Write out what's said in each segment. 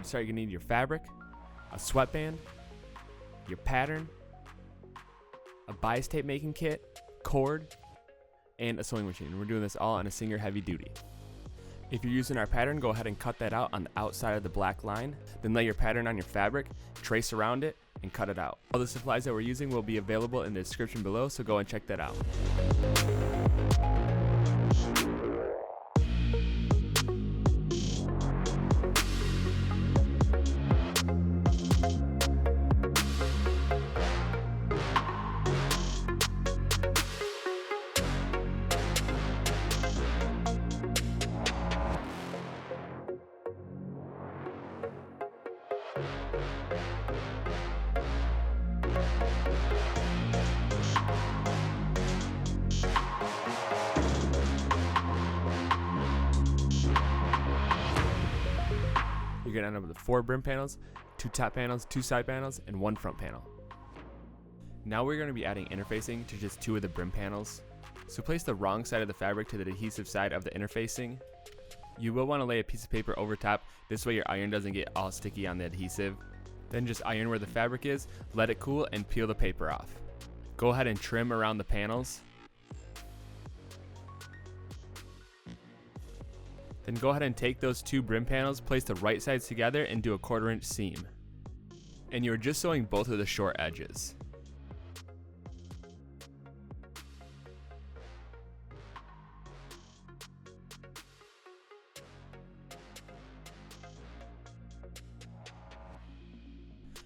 Alright, to start, you're going to need your fabric, a sweatband, your pattern, a bias tape making kit, cord, and a sewing machine. We're doing this all on a Singer heavy duty. If you're using our pattern, go ahead and cut that out on the outside of the black line. Then lay your pattern on your fabric, trace around it, and cut it out. All the supplies that we're using will be available in the description below, so go and check that out. You're going to end up with 4 brim panels, 2 top panels, 2 side panels, and 1 front panel. Now we're going to be adding interfacing to just 2 of the brim panels. So place the wrong side of the fabric to the adhesive side of the interfacing. You will want to lay a piece of paper over top, this way your iron doesn't get all sticky on the adhesive. Then just iron where the fabric is, let it cool, and peel the paper off. Go ahead and trim around the panels. Then go ahead and take those 2 brim panels, place the right sides together, and do a 1/4 inch seam. And you're just sewing both of the short edges.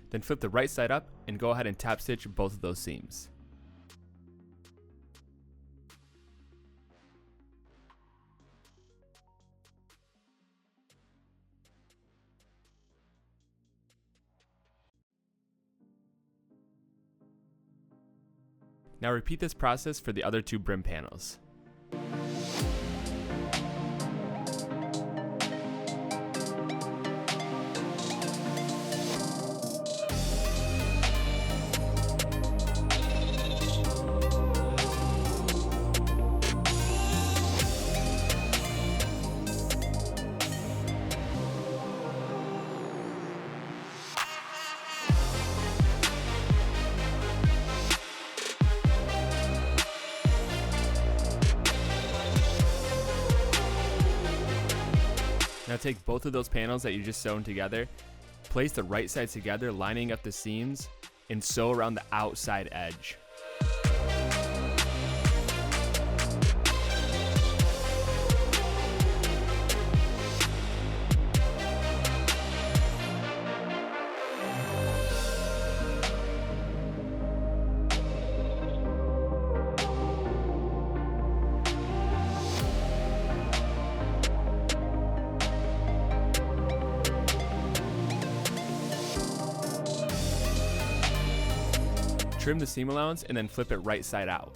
Then flip the right side up and go ahead and tap stitch both of those seams. Now repeat this process for the other 2 brim panels. Now take both of those panels that you just sewn together, place the right sides together, lining up the seams, and sew around the outside edge. Trim the seam allowance and then flip it right side out.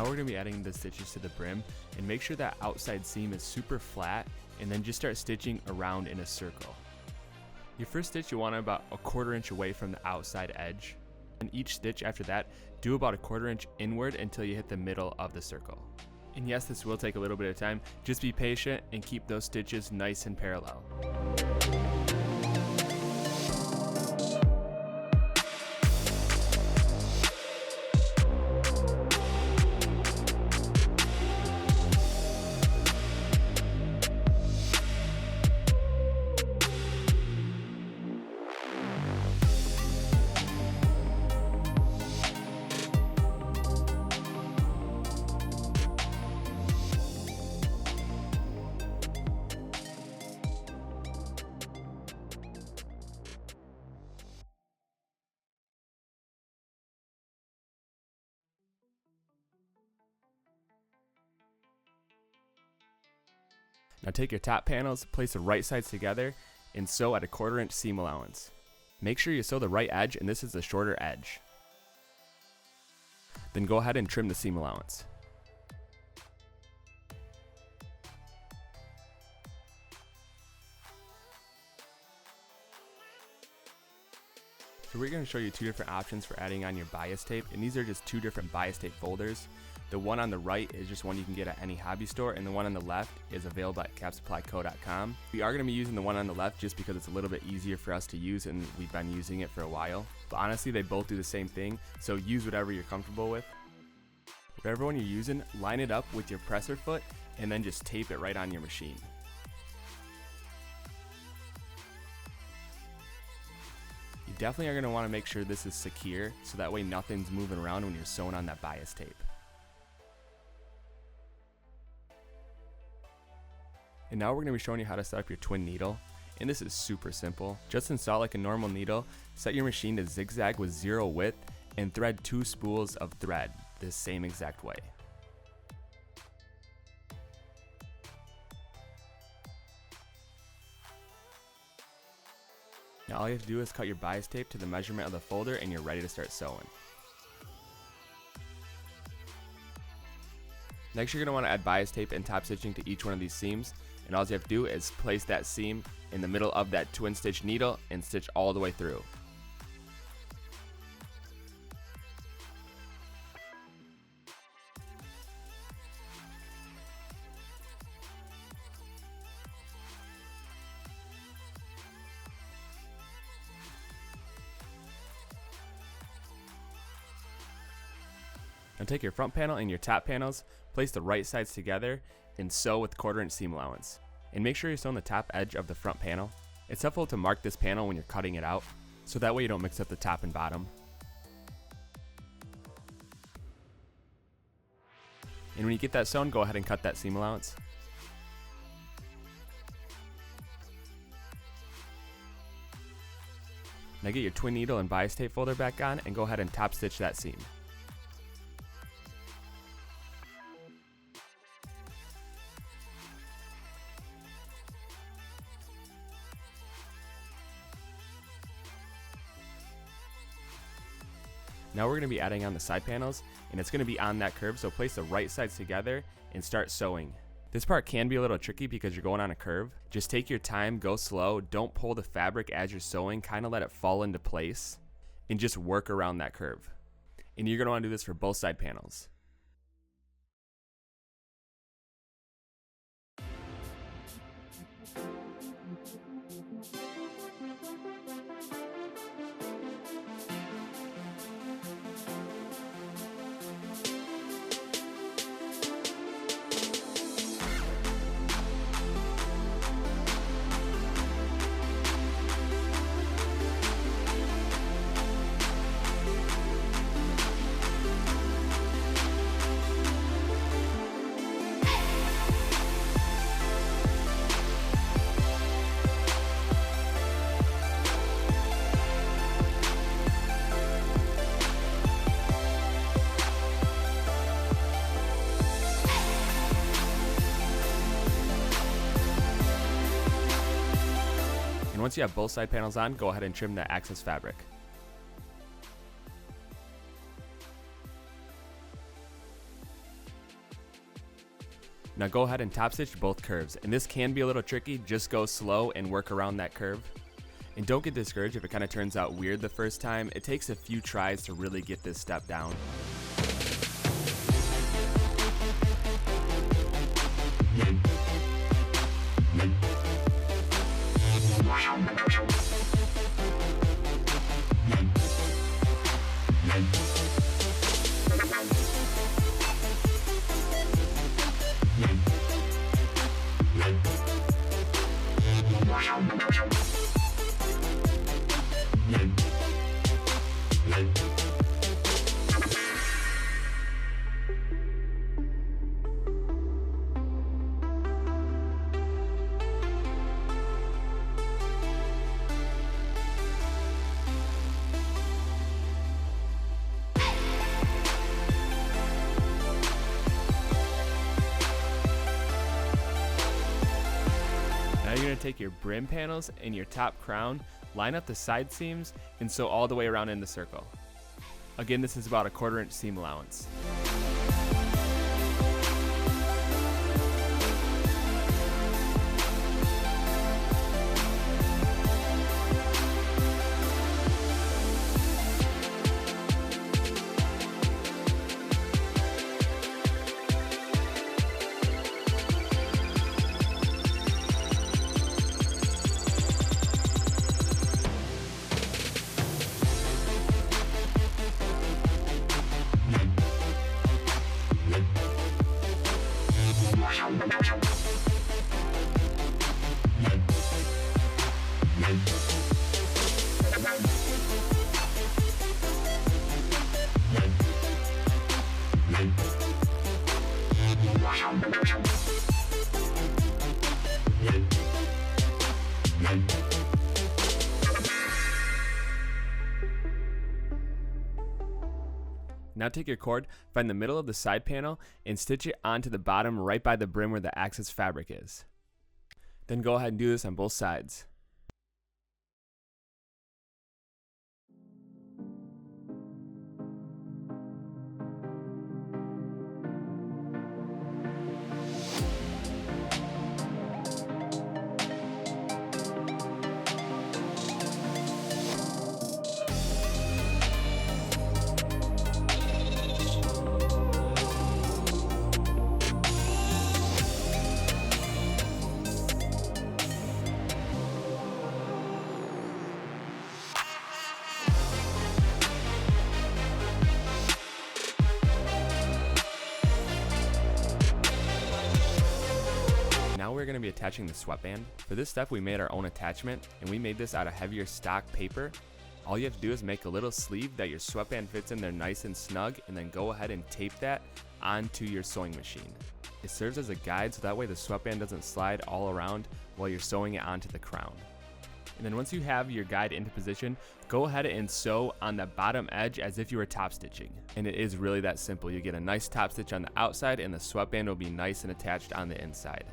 We're going to be adding the stitches to the brim, and make sure that outside seam is super flat, and then just start stitching around in a circle. Your first stitch you want about a 1/4 inch away from the outside edge, and each stitch after that do about a 1/4 inch inward until you hit the middle of the circle. And yes, this will take a little bit of time, just be patient and keep those stitches nice and parallel. Now take your top panels, place the right sides together, and sew at a 1/4 inch seam allowance. Make sure you sew the right edge, and this is the shorter edge. Then go ahead and trim the seam allowance. So we're going to show you two different options for adding on your bias tape, and these are just two different bias tape folders. The one on the right is just one you can get at any hobby store, and the one on the left is available at capsupplyco.com. We are going to be using the one on the left just because it's a little bit easier for us to use, and we've been using it for a while. But honestly, they both do the same thing, so use whatever you're comfortable with. Whatever one you're using, line it up with your presser foot, and then just tape it right on your machine. You definitely are going to want to make sure this is secure, so that way nothing's moving around when you're sewing on that bias tape. And now we're going to be showing you how to set up your twin needle, and this is super simple. Just install like a normal needle, set your machine to zigzag with 0 width, and thread 2 spools of thread the same exact way. Now all you have to do is cut your bias tape to the measurement of the folder, and you're ready to start sewing. Next, you're going to want to add bias tape and top stitching to each one of these seams, and all you have to do is place that seam in the middle of that twin stitch needle and stitch all the way through. Now take your front panel and your top panels, place the right sides together, and sew with 1/4 inch seam allowance. And make sure you're sewing the top edge of the front panel. It's helpful to mark this panel when you're cutting it out, so that way you don't mix up the top and bottom. And when you get that sewn, go ahead and cut that seam allowance. Now get your twin needle and bias tape folder back on, and go ahead and top stitch that seam. Now we're going to be adding on the side panels, and it's going to be on that curve, so place the right sides together and start sewing. This part can be a little tricky because you're going on a curve. Just take your time, go slow, don't pull the fabric as you're sewing, kind of let it fall into place, and just work around that curve. And you're going to want to do this for both side panels. And once you have both side panels on, go ahead and trim the excess fabric. Now go ahead and top stitch both curves, and this can be a little tricky. Just go slow and work around that curve. And don't get discouraged if it kind of turns out weird the first time. It takes a few tries to really get this step down. take your brim panels and your top crown, line up the side seams, and sew all the way around in the circle. Again, this is about a 1/4 inch seam allowance. Now take your cord, find the middle of the side panel, and stitch it onto the bottom right by the brim where the excess fabric is. Then go ahead and do this on both sides. Now we're going to be attaching the sweatband. For this step we made our own attachment, and we made this out of heavier stock paper. All you have to do is make a little sleeve that your sweatband fits in there nice and snug, and then go ahead and tape that onto your sewing machine. It serves as a guide so that way the sweatband doesn't slide all around while you're sewing it onto the crown. And then once you have your guide into position, go ahead and sew on the bottom edge as if you were top stitching. And it is really that simple. You get a nice top stitch on the outside and the sweatband will be nice and attached on the inside.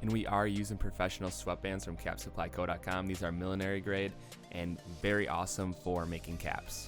And we are using professional sweatbands from capsupplyco.com. These are millinery grade and very awesome for making caps.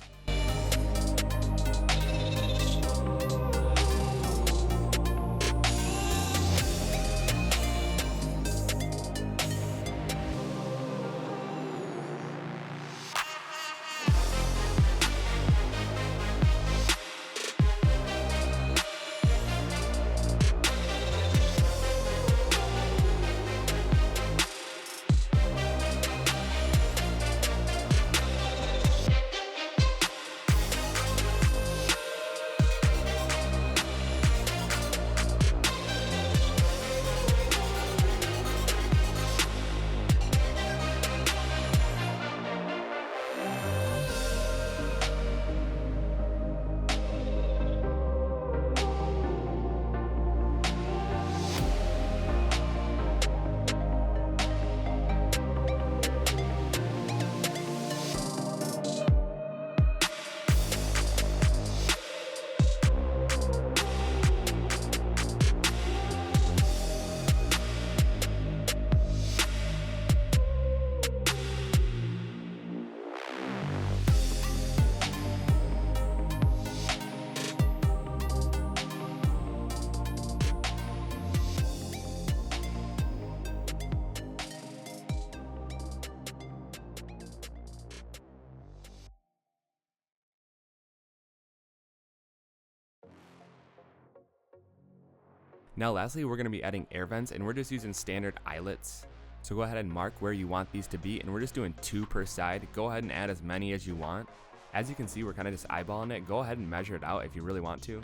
Now lastly, we're going to be adding air vents, and we're just using standard eyelets. So go ahead and mark where you want these to be, and we're just doing 2 per side. Go ahead and add as many as you want. As you can see, we're kind of just eyeballing it. Go ahead and measure it out if you really want to.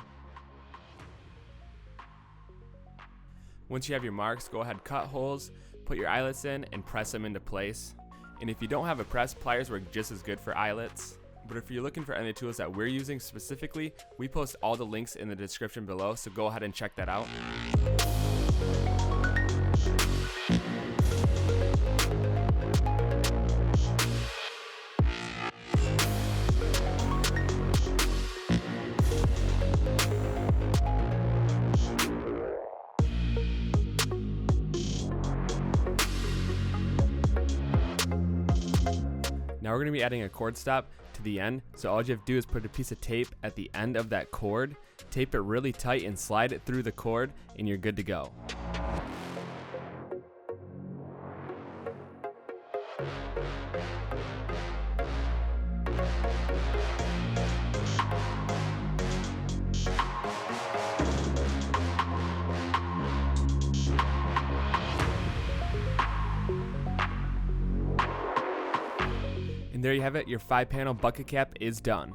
Once you have your marks, go ahead and cut holes, put your eyelets in, and press them into place. And if you don't have a press, pliers work just as good for eyelets. But if you're looking for any tools that we're using specifically, we post all the links in the description below, so go ahead and check that out. Now we're going to be adding a cord stop to the end, so all you have to do is put a piece of tape at the end of that cord, tape it really tight and slide it through the cord, and you're good to go. And there you have it, your 5-panel bucket cap is done.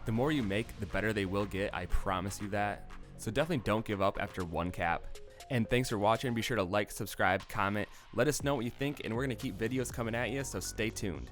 The more you make, the better they will get, I promise you that. So definitely don't give up after one cap. And thanks for watching. Be sure to like, subscribe, comment, let us know what you think, and we're going to keep videos coming at you, so stay tuned.